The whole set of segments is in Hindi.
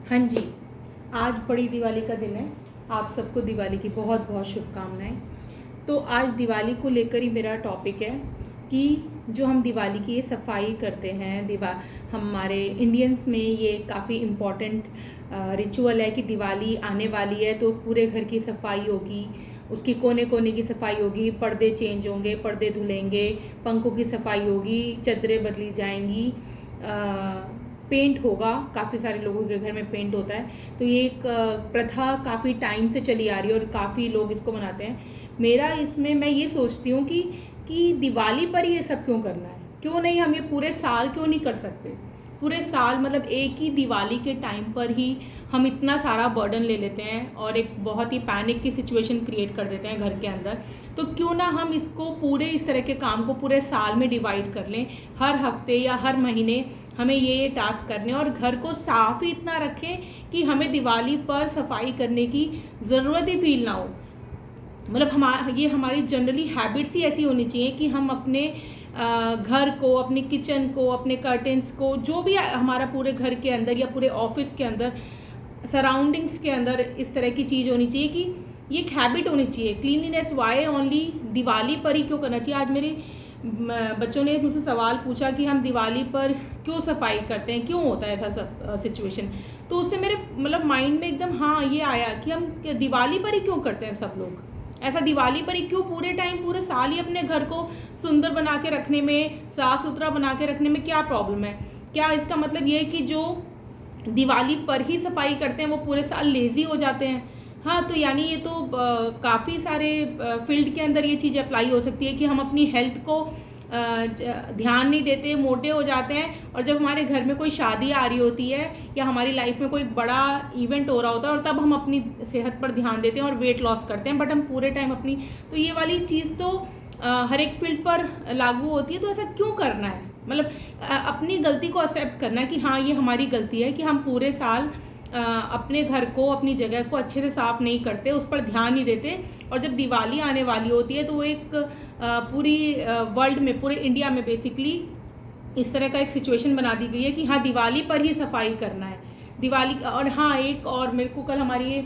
हाँ जी, आज बड़ी दिवाली का दिन है। आप सबको दिवाली की बहुत बहुत शुभकामनाएं। तो आज दिवाली को लेकर ही मेरा टॉपिक है कि जो हम दिवाली की ये सफाई करते हैं, हमारे इंडियंस में ये काफ़ी इम्पॉर्टेंट रिचुअल है कि दिवाली आने वाली है तो पूरे घर की सफाई होगी, उसकी कोने कोने की सफाई होगी, पर्दे चेंज होंगे, पर्दे धुलेंगे, पंखों की सफाई होगी, चादरें बदली जाएंगी, पेंट होगा। काफ़ी सारे लोगों के घर में पेंट होता है। तो ये एक प्रथा काफ़ी टाइम से चली आ रही है और काफ़ी लोग इसको मनाते हैं। मेरा इसमें मैं ये सोचती हूँ कि दिवाली पर ये सब क्यों करना है, क्यों नहीं हम ये पूरे साल क्यों नहीं कर सकते। पूरे साल मतलब एक ही दिवाली के टाइम पर ही हम इतना सारा बर्डन ले लेते हैं और एक बहुत ही पैनिक की सिचुएशन क्रिएट कर देते हैं घर के अंदर। तो क्यों ना हम इसको पूरे इस तरह के काम को पूरे साल में डिवाइड कर लें। हर हफ्ते या हर महीने हमें ये टास्क करने और घर को साफ ही इतना रखें कि हमें दिवाली पर सफाई करने की ज़रूरत ही फील ना हो। मतलब ये हमारी जनरली हैबिट्स ही ऐसी होनी चाहिए कि हम अपने घर को, अपने किचन को, अपने कर्टेंस को, जो भी हमारा पूरे घर के अंदर या पूरे ऑफिस के अंदर, सराउंडिंग्स के अंदर इस तरह की चीज़ होनी चाहिए कि ये एक हैबिट होनी चाहिए। क्लीनिनेस वाई ओनली दिवाली पर ही क्यों करना चाहिए। आज मेरे बच्चों ने मुझसे सवाल पूछा कि हम दिवाली पर क्यों सफाई करते हैं, क्यों होता है ऐसा सिचुएशन। तो उससे मेरे मतलब माइंड में एकदम हाँ ये आया कि हम दिवाली पर ही क्यों करते हैं सब लोग ऐसा। दिवाली पर ही क्यों पूरे टाइम पूरे साल ही अपने घर को सुंदर बना के रखने में, साफ सुथरा बना के रखने में क्या प्रॉब्लम है। क्या इसका मतलब ये है कि जो दिवाली पर ही सफाई करते हैं वो पूरे साल लेज़ी हो जाते हैं। हाँ, तो यानी ये तो काफ़ी सारे फील्ड के अंदर ये चीज़ अप्लाई हो सकती है कि हम अपनी हेल्थ को ध्यान नहीं देते, मोटे हो जाते हैं, और जब हमारे घर में कोई शादी आ रही होती है या हमारी लाइफ में कोई बड़ा इवेंट हो रहा होता है और तब हम अपनी सेहत पर ध्यान देते हैं और वेट लॉस करते हैं, बट हम पूरे टाइम अपनी, तो ये वाली चीज़ तो हर एक फील्ड पर लागू होती है। तो ऐसा क्यों करना है। मतलब अपनी गलती को एक्सेप्ट करना कि हाँ ये हमारी गलती है कि हम पूरे साल अपने घर को, अपनी जगह को अच्छे से साफ़ नहीं करते, उस पर ध्यान नहीं देते, और जब दिवाली आने वाली होती है तो वो एक पूरी वर्ल्ड में, पूरे इंडिया में बेसिकली इस तरह का एक सिचुएशन बना दी गई है कि हाँ दिवाली पर ही सफाई करना है। दिवाली और हाँ एक और मेरे को कल हमारी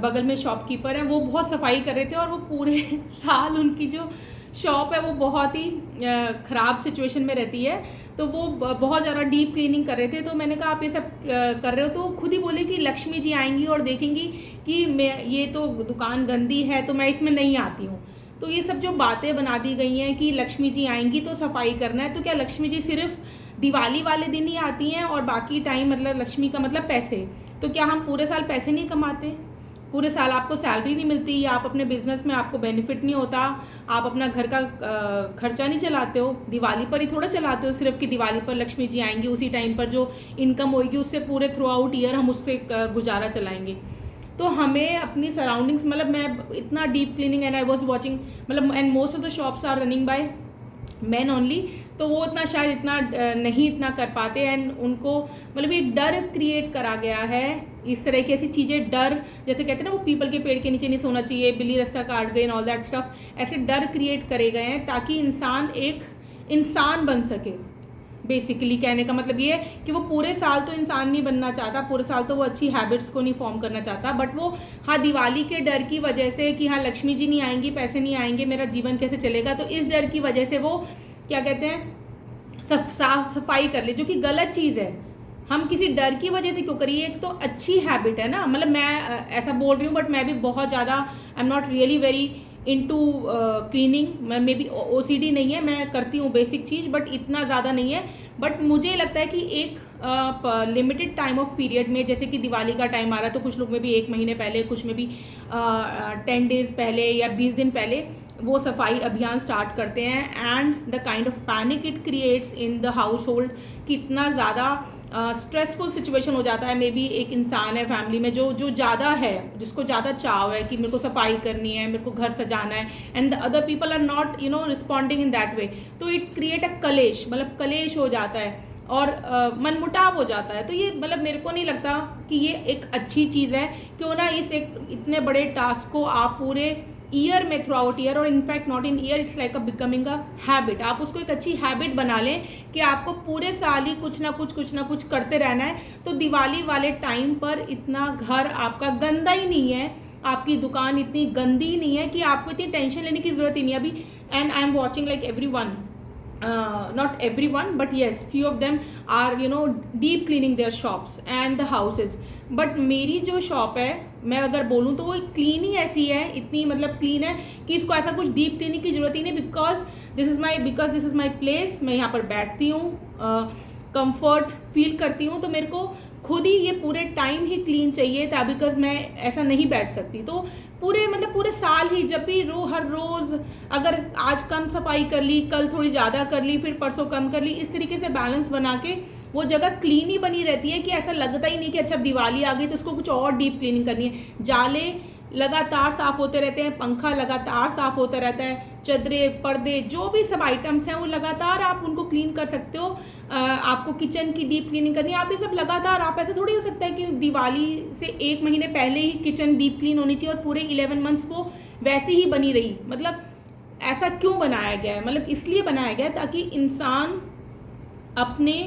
बगल में शॉपकीपर है, वो बहुत सफाई कर रहे थे और वो पूरे साल उनकी जो शॉप है वो बहुत ही ख़राब सिचुएशन में रहती है। तो वो बहुत ज़्यादा डीप क्लीनिंग कर रहे थे। तो मैंने कहा आप ये सब कर रहे हो, तो खुद ही बोले कि लक्ष्मी जी आएंगी और देखेंगी कि मैं ये तो दुकान गंदी है तो मैं इसमें नहीं आती हूँ। तो ये सब जो बातें बना दी गई हैं कि लक्ष्मी जी आएंगी तो सफाई करना है, तो क्या लक्ष्मी जी सिर्फ दिवाली वाले दिन ही आती हैं और बाकी टाइम, मतलब लक्ष्मी का मतलब पैसे, तो क्या हम पूरे साल पैसे नहीं कमाते। पूरे साल आपको सैलरी नहीं मिलती या आप अपने बिजनेस में आपको बेनिफिट नहीं होता, आप अपना घर का खर्चा नहीं चलाते हो, दिवाली पर ही थोड़ा चलाते हो सिर्फ कि दिवाली पर लक्ष्मी जी आएंगी, उसी टाइम पर जो इनकम होगी उससे पूरे थ्रू आउट ईयर हम उससे गुजारा चलाएंगे। तो हमें अपनी सराउंडिंग्स, मतलब मैं इतना deep cleaning and I was watching, मतलब and most of the shops are running by man only, तो वो इतना शायद इतना नहीं इतना कर पाते, एंड उनको मतलब एक डर क्रिएट करा गया है। इस तरह की ऐसी चीज़ें, डर, जैसे कहते हैं ना वो पीपल के पेड़ के नीचे नहीं सोना चाहिए, बिल्ली रास्ता काट गई एंड ऑल दैट स्टफ, ऐसे डर क्रिएट करे गए हैं ताकि इंसान एक इंसान बन सके। बेसिकली कहने का मतलब ये है कि वो पूरे साल तो इंसान नहीं बनना चाहता, पूरे साल तो वो अच्छी हैबिट्स को नहीं फॉर्म करना चाहता, बट वो हाँ दिवाली के डर की वजह से कि हाँ लक्ष्मी जी नहीं आएंगी, पैसे नहीं आएंगे, मेरा जीवन कैसे चलेगा, तो इस डर की वजह से वो क्या कहते हैं साफ सफाई कर ले, जो कि गलत चीज़ है। हम किसी डर की वजह से क्यों करिए, एक तो अच्छी हैबिट है ना। मतलब मैं ऐसा बोल रही हूँ बट मैं भी बहुत ज़्यादा I am not really very into cleaning, may be OCD नहीं है, मैं करती हूँ बेसिक चीज़ बट इतना ज़्यादा नहीं है। बट मुझे लगता है कि एक लिमिटेड टाइम ऑफ पीरियड में, जैसे कि दिवाली का टाइम आ रहा है तो कुछ लोग में भी 1 महीने पहले, कुछ में भी 10 डेज़ पहले या 20 दिन पहले वो सफाई अभियान स्टार्ट करते हैं, and the kind of panic it creates in the house hold, कि इतना ज़्यादा स्ट्रेसफुल सिचुएशन हो जाता है। मे बी एक इंसान है फैमिली में जो ज़्यादा है, जिसको ज़्यादा चाव है कि मेरे को सफाई करनी है, मेरे को घर सजाना है, and the other people are not responding in that way, तो इट क्रिएट अ कलेश, मतलब कलेश हो जाता है और मनमुटाव हो जाता है। तो ये मतलब मेरे को नहीं लगता कि ये एक अच्छी चीज़ है। क्यों ना इस एक इतने बड़े टास्क को आप पूरे ईयर में, थ्रू आउट ईयर, और in fact not in year, it's like a becoming a habit. आप उसको एक अच्छी हैबिट बना लें कि आपको पूरे साल ही कुछ ना कुछ करते रहना है। तो दिवाली वाले टाइम पर इतना घर आपका गंदा ही नहीं है, आपकी दुकान इतनी गंदी नहीं है कि आपको इतनी टेंशन लेने की ज़रूरत ही नहीं है अभी। And I am watching like every one, not everyone but yes, few of them are deep cleaning their shops and the houses. but मेरी जो शॉप है, मैं अगर बोलूँ तो वो क्लीन ही ऐसी है, इतनी मतलब क्लीन है कि इसको ऐसा कुछ डीप क्लीनिंग की ज़रूरत ही नहीं, because this is my place. मैं यहाँ पर बैठती हूँ, कंफर्ट फील करती हूँ, तो मेरे को खुद ही ये पूरे टाइम ही क्लीन चाहिए था, बिकॉज मैं ऐसा नहीं बैठ सकती। तो पूरे साल ही जब भी हर रोज़ अगर आज कम सफाई कर ली, कल थोड़ी ज़्यादा कर ली, फिर परसों कम कर ली, इस तरीके से बैलेंस बना के वो जगह क्लीन ही बनी रहती है कि ऐसा लगता ही नहीं कि अच्छा दिवाली आ गई तो उसको कुछ और डीप क्लीनिंग करनी है। जाले लगातार साफ़ होते रहते हैं, पंखा लगातार साफ़ होता रहता है, चदरे, पर्दे, जो भी सब आइटम्स हैं वो लगातार आप उनको क्लीन कर सकते हो। आपको किचन की डीप क्लीनिंग करनी है, आप ये सब लगातार, आप ऐसे थोड़ी हो सकता है कि दिवाली से 1 महीने पहले ही किचन डीप क्लीन होनी चाहिए और पूरे 11 मंथ्स वो वैसी ही बनी रही। मतलब ऐसा क्यों बनाया गया है? मतलब इसलिए बनाया गया है ताकि इंसान अपने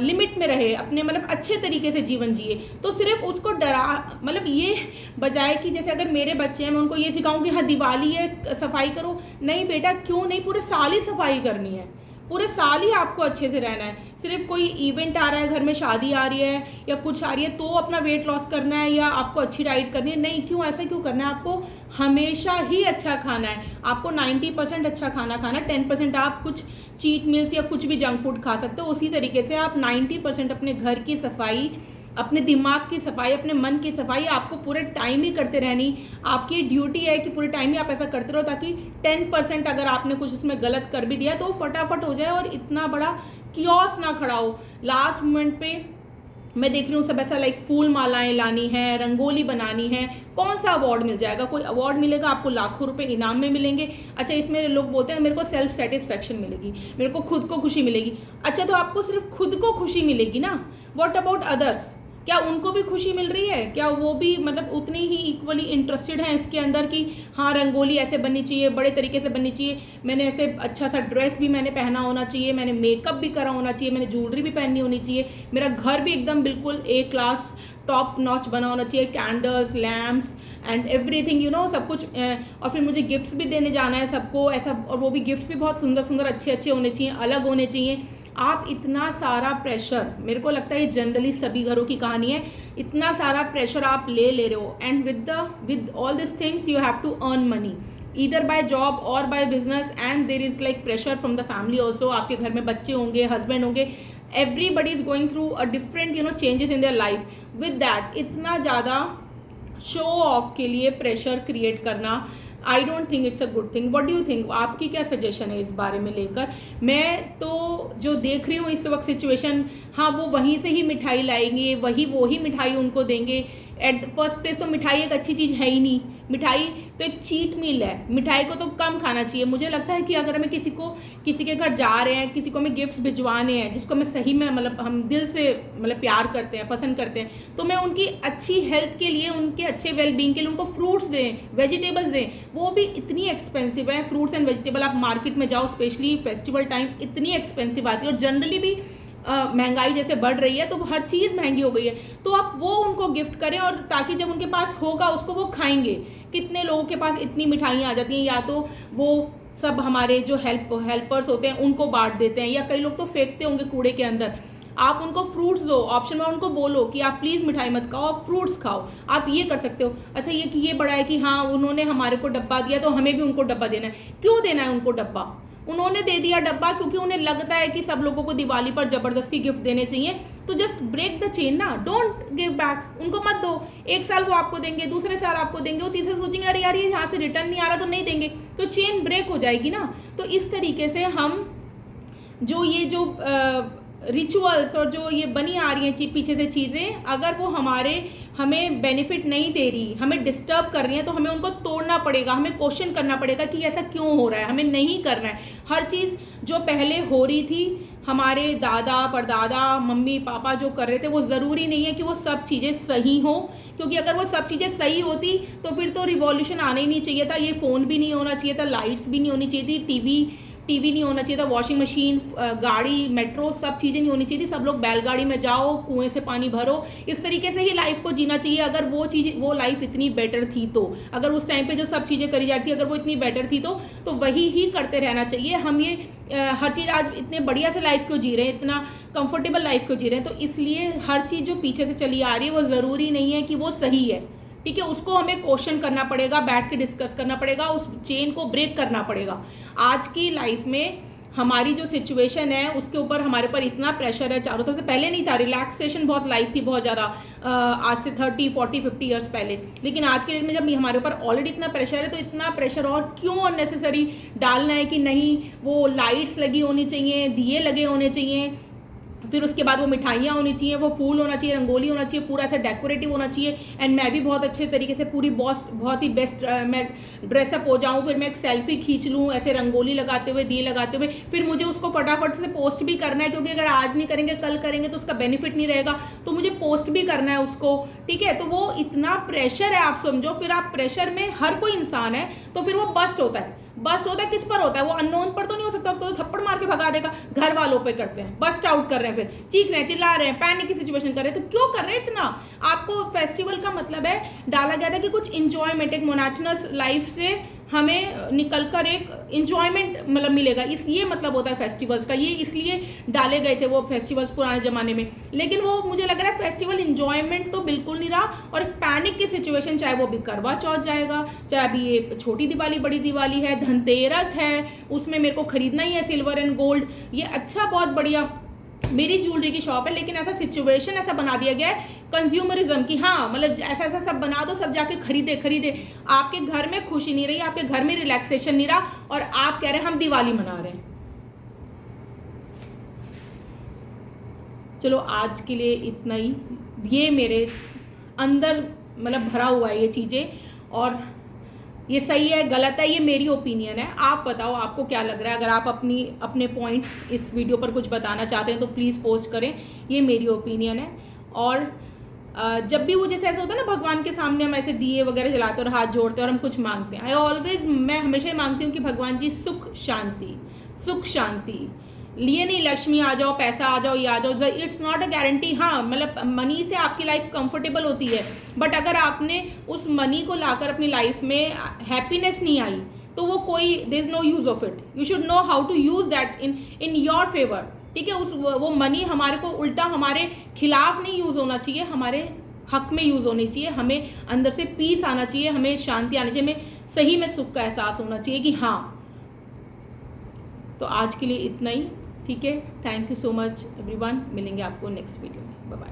लिमिट में रहे, अपने मतलब अच्छे तरीके से जीवन जिए। तो सिर्फ उसको मतलब ये बजाय कि जैसे अगर मेरे बच्चे हैं, मैं उनको ये सिखाऊं कि हाँ दिवाली है सफाई करो, नहीं बेटा, क्यों नहीं, पूरे साल ही सफाई करनी है, पूरे साल ही आपको अच्छे से रहना है। सिर्फ कोई इवेंट आ रहा है, घर में शादी आ रही है या कुछ आ रही है तो अपना वेट लॉस करना है या आपको अच्छी डाइट करनी है, नहीं, क्यों, ऐसा क्यों करना है? आपको हमेशा ही अच्छा खाना है, आपको 90% अच्छा खाना खाना, 10% आप कुछ चीट मील्स या कुछ भी जंक फूड खा सकते हो। उसी तरीके से आप 90% अपने घर की सफाई, अपने दिमाग की सफाई, अपने मन की सफाई आपको पूरे टाइम ही करते रहनी। आपकी ड्यूटी है कि पूरे टाइम ही आप ऐसा करते रहो ताकि 10% अगर आपने कुछ उसमें गलत कर भी दिया तो फटाफट हो जाए और इतना बड़ा कियोस ना खड़ा हो। लास्ट मोमेंट पे मैं देख रही हूँ सब ऐसा लाइक फूल मालाएं लानी है, रंगोली बनानी है, कौन सा अवार्ड मिल जाएगा? कोई अवार्ड मिलेगा आपको, लाखों रुपए इनाम में मिलेंगे। अच्छा, इसमें लोग बोलते हैं मेरे को सेल्फ सेटिस्फेक्शन मिलेगी, मेरे को खुद को खुशी मिलेगी। अच्छा, तो आपको सिर्फ खुद को खुशी मिलेगी ना, व्हाट अबाउट अदर्स? क्या उनको भी खुशी मिल रही है? क्या वो भी मतलब उतनी ही इक्वली इंटरेस्टेड हैं इसके अंदर कि हाँ रंगोली ऐसे बननी चाहिए, बड़े तरीके से बननी चाहिए, मैंने ऐसे अच्छा सा ड्रेस भी मैंने पहना होना चाहिए, मैंने मेकअप भी करा होना चाहिए, मैंने ज्वेलरी भी पहननी होनी चाहिए, मेरा घर भी एकदम बिल्कुल ए क्लास टॉप नॉच बना होना चाहिए, कैंडल्स, लैम्प्स एंड एवरीथिंग सब कुछ। और फिर मुझे गिफ्ट्स भी देने जाना है सबको ऐसा, और वो भी गिफ्ट्स भी बहुत सुंदर सुंदर अच्छे अच्छे होने चाहिए, अलग होने चाहिए। आप इतना सारा प्रेशर, मेरे को लगता है ये जनरली सभी घरों की कहानी है, इतना सारा प्रेशर आप ले रहे हो, and with all this things you have to earn money either by job और by business, and there is like pressure from the family also. आपके घर में बच्चे होंगे, हस्बैंड होंगे, everybody is going through a different changes in their life. with that इतना ज़्यादा शो ऑफ के लिए प्रेशर क्रिएट करना, I don't think it's a good thing. What do you think? आपकी क्या सजेशन है इस बारे में लेकर? मैं तो जो देख रही हूँ इस वक्त सिचुएशन, हाँ वो वहीं से ही मिठाई लाएंगे, वो ही मिठाई उनको देंगे। एट फर्स्ट प्लेस तो मिठाई एक अच्छी चीज़ है ही नहीं, मिठाई तो एक चीट मील है, मिठाई को तो कम खाना चाहिए। मुझे लगता है कि अगर हमें किसी के घर जा रहे हैं, किसी को हमें गिफ्ट्स भिजवाने हैं जिसको हमें सही में मतलब हम दिल से मतलब प्यार करते हैं, पसंद करते हैं, तो मैं उनकी अच्छी हेल्थ के लिए, उनके अच्छे वेलबींग के लिए उनको फ्रूट्स दें, वेजिटेबल्स दें। वो भी इतनी एक्सपेंसिव है फ्रूट्स एंड वेजिटेबल, आप मार्केट में जाओ स्पेशली फेस्टिवल टाइम इतनी एक्सपेंसिव आती है, और जनरली भी महंगाई जैसे बढ़ रही है तो हर चीज़ महंगी हो गई है। तो आप वो उनको गिफ्ट करें, और ताकि जब उनके पास होगा उसको वो खाएंगे। कितने लोगों के पास इतनी मिठाइयाँ आ जाती हैं, या तो वो सब हमारे जो हेल्पर्स होते हैं उनको बांट देते हैं, या कई लोग तो फेंकते होंगे कूड़े के अंदर। आप उनको फ्रूट्स दो, ऑप्शन में उनको बोलो कि आप प्लीज़ मिठाई मत खाओ, आप फ्रूट्स खाओ, आप ये कर सकते हो। अच्छा, ये बड़ा है कि हाँ उन्होंने हमारे को डब्बा दिया तो हमें भी उनको डब्बा देना है। क्यों देना है उनको डब्बा? उन्होंने दे दिया डब्बा क्योंकि उन्हें लगता है कि सब लोगों को दिवाली पर ज़बरदस्ती गिफ्ट देने चाहिए, तो जस्ट ब्रेक द चेन ना, डोंट गिव बैक, उनको मत दो। एक साल वो आपको देंगे, दूसरे साल आपको देंगे, वो तीसरे सोचेंगे अरे यार ये यहाँ से रिटर्न नहीं आ रहा तो नहीं देंगे, तो चेन ब्रेक हो जाएगी ना। तो इस तरीके से हम जो रिचुअल्स और जो ये बनी आ रही हैं पीछे से चीज़ें, अगर वो हमें बेनिफिट नहीं दे रही, हमें डिस्टर्ब कर रही हैं, तो हमें उनको तोड़ना पड़ेगा, हमें क्वेश्चन करना पड़ेगा कि ऐसा क्यों हो रहा है, हमें नहीं करना है। हर चीज़ जो पहले हो रही थी हमारे दादा परदादा मम्मी पापा जो कर रहे थे वो ज़रूरी नहीं है कि वो सब चीज़ें सही हों, क्योंकि अगर वो सब चीज़ें सही होती तो फिर तो रिवॉल्यूशन आना ही नहीं चाहिए था, ये फ़ोन भी नहीं होना चाहिए था, लाइट्स भी नहीं होनी चाहिए थी, टीवी नहीं होना चाहिए था, वॉशिंग मशीन, गाड़ी, मेट्रो, सब चीज़ें नहीं होनी चाहिए थी। सब लोग बैलगाड़ी में जाओ, कुएं से पानी भरो, इस तरीके से ही लाइफ को जीना चाहिए। अगर वो लाइफ इतनी बेटर थी तो, अगर उस टाइम पे जो सब चीज़ें करी जाती अगर वो इतनी बेटर थी तो वही ही करते रहना चाहिए। हम ये हर चीज़ आज इतने बढ़िया से लाइफ क्यों जी रहे हैं, इतना कंफर्टेबल लाइफ क्यों जी रहे हैं, तो इसलिए हर चीज़ जो पीछे से चली आ रही है वो ज़रूरी नहीं है कि वो सही है। ठीक है, उसको हमें क्वेश्चन करना पड़ेगा, बैठ के डिस्कस करना पड़ेगा, उस चेन को ब्रेक करना पड़ेगा। आज की लाइफ में हमारी जो सिचुएशन है उसके ऊपर हमारे पर इतना प्रेशर है चारों तरफ से, पहले नहीं था, रिलैक्सेशन बहुत लाइफ थी बहुत ज़्यादा आज से 30 40 50 ईयर्स पहले, लेकिन आज के डेट में जब हमारे ऊपर ऑलरेडी इतना प्रेशर है तो इतना प्रेशर और क्यों अननेसेसरी डालना है कि नहीं वो लाइट्स लगी होनी चाहिए, दिए लगे होने चाहिए, फिर उसके बाद वो मिठाइयाँ होनी चाहिए, वो फूल होना चाहिए, रंगोली होना चाहिए, पूरा ऐसा डेकोरेटिव होना चाहिए, एंड मैं भी बहुत अच्छे तरीके से पूरी बहुत ही बेस्ट मैं ड्रेसअप हो जाऊँ, फिर मैं एक सेल्फी खींच लूँ ऐसे रंगोली लगाते हुए, दिए लगाते हुए, फिर मुझे उसको फटाफट से पोस्ट भी करना है, क्योंकि अगर आज नहीं करेंगे कल करेंगे तो उसका बेनिफिट नहीं रहेगा, तो मुझे पोस्ट भी करना है उसको। ठीक है, तो वो इतना प्रेशर है, आप समझो, फिर आप प्रेशर में, हर कोई इंसान है तो फिर वो बस्ट होता है। किस पर होता है, वो अननोन पर तो नहीं हो सकता, उसको तो थप्पड़ मार के भगा देगा, घर वालों पे करते हैं, बस्ट आउट कर रहे हैं, फिर चीख रहे हैं, चिल्ला रहे हैं, पैनिक की सिचुएशन कर रहे हैं, तो क्यों कर रहे हैं इतना? आपको फेस्टिवल का मतलब है, डाला गया था कि कुछ इंजॉयमेंट, एक मोनोटोनस लाइफ से हमें निकलकर एक इंजॉयमेंट मतलब मिलेगा, इस ये मतलब होता है फेस्टिवल्स का, ये इसलिए डाले गए थे वो फेस्टिवल्स पुराने ज़माने में। लेकिन वो मुझे लग रहा है फेस्टिवल इंजॉयमेंट तो बिल्कुल नहीं रहा, और एक पैनिक की सिचुएशन, चाहे वो भी करवा चौथ जाएगा, चाहे अभी ये छोटी दिवाली बड़ी दिवाली है, धनतेरस है, उसमें मेरे को खरीदना ही है सिल्वर एंड गोल्ड, ये अच्छा बहुत बढ़िया मेरी ज्वेलरी की शॉप है, लेकिन ऐसा सिचुएशन ऐसा बना दिया गया है कंज्यूमरिज्म की, हाँ मतलब ऐसा सब बना दो, सब जाके खरीदे। आपके घर में खुशी नहीं रही, आपके घर में रिलैक्सेशन नहीं रहा, और आप कह रहे हैं हम दिवाली मना रहे हैं। चलो आज के लिए इतना ही, ये मेरे अंदर मतलब भरा हुआ है ये चीज़ें, और ये सही है गलत है ये मेरी ओपिनियन है, आप बताओ आपको क्या लग रहा है। अगर आप अपने पॉइंट इस वीडियो पर कुछ बताना चाहते हैं तो प्लीज़ पोस्ट करें, ये मेरी ओपिनियन है। और जब भी वो जैसे ऐसा होता है ना, भगवान के सामने हम ऐसे दिए वगैरह जलाते और हाथ जोड़ते और हम कुछ मांगते हैं, मैं हमेशा ही मांगती हूँ कि भगवान जी सुख शांति, लिए नहीं लक्ष्मी आ जाओ, पैसा आ जाओ, ये आ जाओ, इट्स नॉट अ गारंटी। हाँ मतलब मनी से आपकी लाइफ कंफर्टेबल होती है, बट अगर आपने उस मनी को लाकर अपनी लाइफ में हैप्पीनेस नहीं आई तो वो there is no use of it. You should know how to use that in your favour. ठीक है, वो मनी हमारे को उल्टा हमारे खिलाफ नहीं यूज होना चाहिए, हमारे हक में यूज होनी चाहिए, हमें अंदर से पीस आना चाहिए, हमें शांति आनी चाहिए, हमें सही में सुख का एहसास होना चाहिए कि हाँ। तो आज के लिए इतना ही, ठीक है, thank you so much everyone, मिलेंगे आपको नेक्स्ट वीडियो में, बाय बाय।